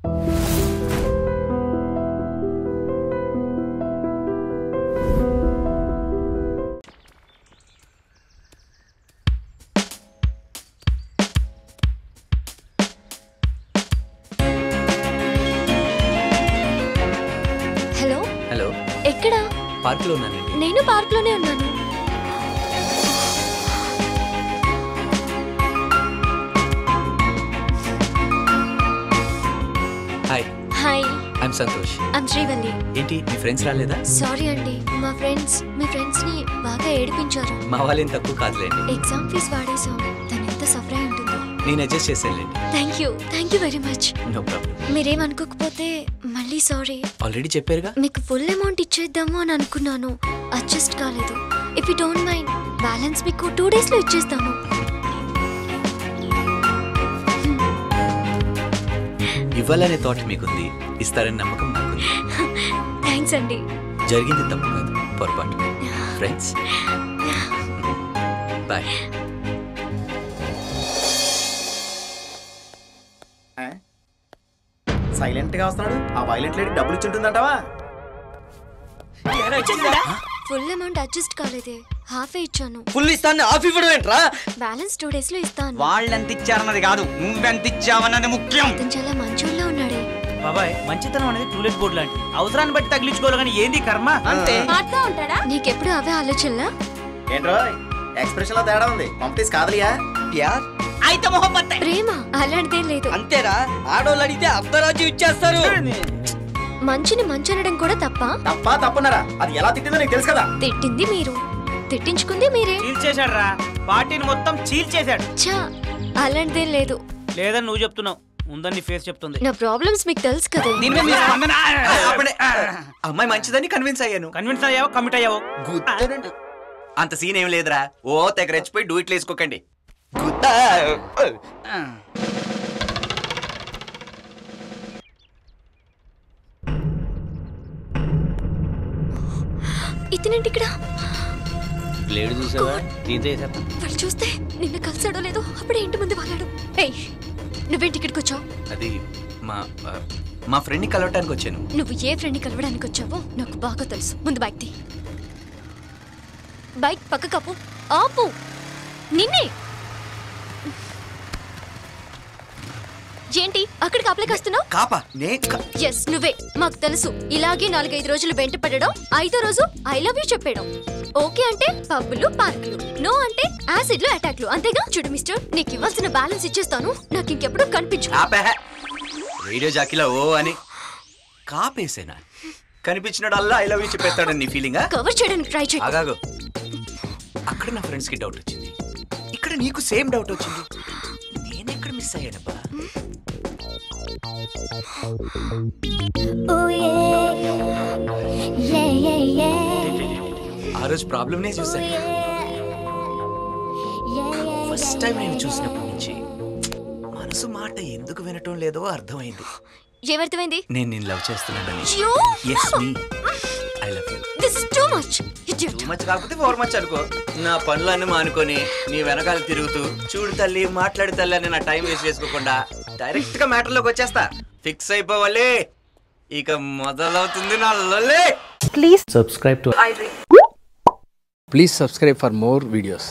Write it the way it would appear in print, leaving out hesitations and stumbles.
Hello hello, ఎక్కడా? Park లో ఉన్నానండి. నేను పార్క్ లోనే ఉన్నాను. Hi, hi, I'm Santosh. I'm Srivalli. ఏంటి మీ ఫ్రెండ్స్ రాలేదా? సారీ అండి, మీ ఫ్రెండ్స్ ని బాగా ఏడిపించారు. మా వాళ్ళేం తక్కువ కాదులేండి. ఎగ్జామ్ ఫీజు వాడేసాం. తను ఎంత సఫర్ అయి ఉంటుందో. నేను అడ్జస్ట్ చేశానులేండి. Thank you very much. No problem. మీరేమనుకోకపోతే మళ్ళీ సారీ. ఆల్రెడీ చెప్పారుగా. మీకు ఫుల్ అమౌంట్ ఇచ్చేద్దాము అని అనుకున్నాను, అడ్జస్ట్ కాలేదు. If you don't mind balance మీకు 2 days లో ఇచ్చేస్తాను. ఇవ్వాలనే థాట్ మీకుంది, ఇస్తారని నమ్మకం నాకుంది. థ్యాంక్స్ అండి. జరిగింది తప్పు కాదు, పొరపాటు. Friends, bye. సైలెంట్ గా వస్తున్నాడు. ఆ వైలెంట్ లేడీ డబ్బులు ఇచ్చింటుందంటావా? ఫుల్ అమౌంట్ అడ్జస్ట్ కాలేదే, హాఫే ఇచ్చాను. ఫుల్ ఇస్తాను, హాఫ్ ఇవ్వడం ఏంట్రా? బ్యాలెన్స్ 2 days లో ఇస్తాను. వాళ్ళెంత ఇచ్చారన్నది కాదు, నువ్వెంత ఇచ్చావన్నది ముఖ్యం. అతను చాలా మంచోళ్ళ ఉన్నాడే. బాబాయ్, మంచితనం అనేది టూలెట్ బోర్డు లాంటి, అవసరాన్ని బట్టి తగిలించుకోవాలి కానీ ఏంది కర్మ. అంతే. నీకెప్పుడు అవే ఆలోచనలా? ఏంట్రో ఎక్స్ప్రెషన్ లో తేడా ఉంది. పంపిస్ కాదలియా? ప్యార్ అయితే మొహబ్బత్. ప్రేమ అలాంటిదేం లేదు. అంతేరా, ఆడోళ్ళు అడిగితే అర్ధరాజ్యం ఇచ్చేస్తారు. మంచిని మంచనడం కూడా తప్పున్నారా? అది ఎలా తిట్టిందో నీకు తెలుసు కదా. తిట్టింది మీరు, తిట్టించుకుంది మీరే. చీల్చేశాడు రా, పార్టీని మొత్తం చీల్చేశాడు. ఛా, అలాంటిదేం లేదు. లేదని నువ్వు చెప్తున్నావు, ఉందని ఫేస్ చెప్తుంది. నా ప్రాబ్లమ్స్ మీకు తెలుసు కదా. అమ్మాయి మంచిదని కన్విన్స్ అయ్యాను. కన్విన్స్ అయ్యావో కమిట్ అయ్యావో? అంత సీన్ ఏం లేదురా. ఓ తెగ రెచ్చిపోయి డూ ఇట్లు వేసుకోకండి. ఇతనేంటి ఇక్కడ? లేడు చూసావా? వాళ్ళు చూస్తే నిన్ను కలిసాడో లేదో అప్పుడే ఇంటి ముందు వాళ్ళాడు. ఏయ్, నువ్వేంటి ఇక్కడికి వచ్చావు? అది మా ఫ్రెండ్ని కలవటానికి వచ్చాను. నువ్వు ఏ ఫ్రెండ్ని కలవడానికి వచ్చావో నాకు బాగా తెలుసు. ముందు బైక్ తీ. బైక్ పక్క కాపు. ఆపు. నిన్నే. ఏంటి అక్కడికి అప్లై కాస్తున్నావు? కాపా ఎస్, నువ్వే. మాకు తెలుసు. ఇలాగే 4-5 రోజులు వెంట పడడం, 5వ రోజు ఐ లవ్ యూ చెప్పడం. ఓకే అంటే పబ్బులు పార్కులు, నో అంటే యాసిడ్లు అటాక్లు. అంతేగా? చూడు మిస్టర్, నీకు ఇవ్వాల్సిన బ్యాలెన్స్ ఇచ్చేస్తాను. నాకు ఇంకెప్పుడు కనిపించు. రేడియో జాకీలో ఓ అని కాపేసేనా? కనిపించినాడు అల్లా ఐ లవ్ యూ చెప్పేస్తాడని నీ ఫీలింగా? కవర్ చేయడానికి ట్రై చేయి. ఆగాగు. అక్కడ నా ఫ్రెండ్స్ కి డౌట్ వచ్చింది, ఇక్కడ నీకు సేమ్ డౌట్ వచ్చింది. నేనెక్కడ మిస్ అయ్యానబ్బా? ఆ రోజు ప్రాబ్లమ్నే చూసాను. ఫస్ట్ టైం నేను చూసినప్పటి నుంచి మనసు మాట ఎందుకు వినటం లేదో అర్థమైంది. ఏమర్థమైంది? నేను నిన్ను లవ్ చేస్తున్నానని. yes me I love you. This is too much. Too much కాకపోతే 4 much అనుకో. నా పనులన్నీ మానుకొని నీ వెనకాల తిరుగుతూ చూడు తల్లి మాట్లాడు తల్లి అని నా టైం వేస్ట్ చేసుకోకుండా డైరెక్ట్ గా మ్యాటర్ లోకి వచ్చేస్తా. ఫిక్స్ అయిపోవాలి. ఇక మొదలవుతుంది నా లొల్లి. Please subscribe to Please subscribe for more videos.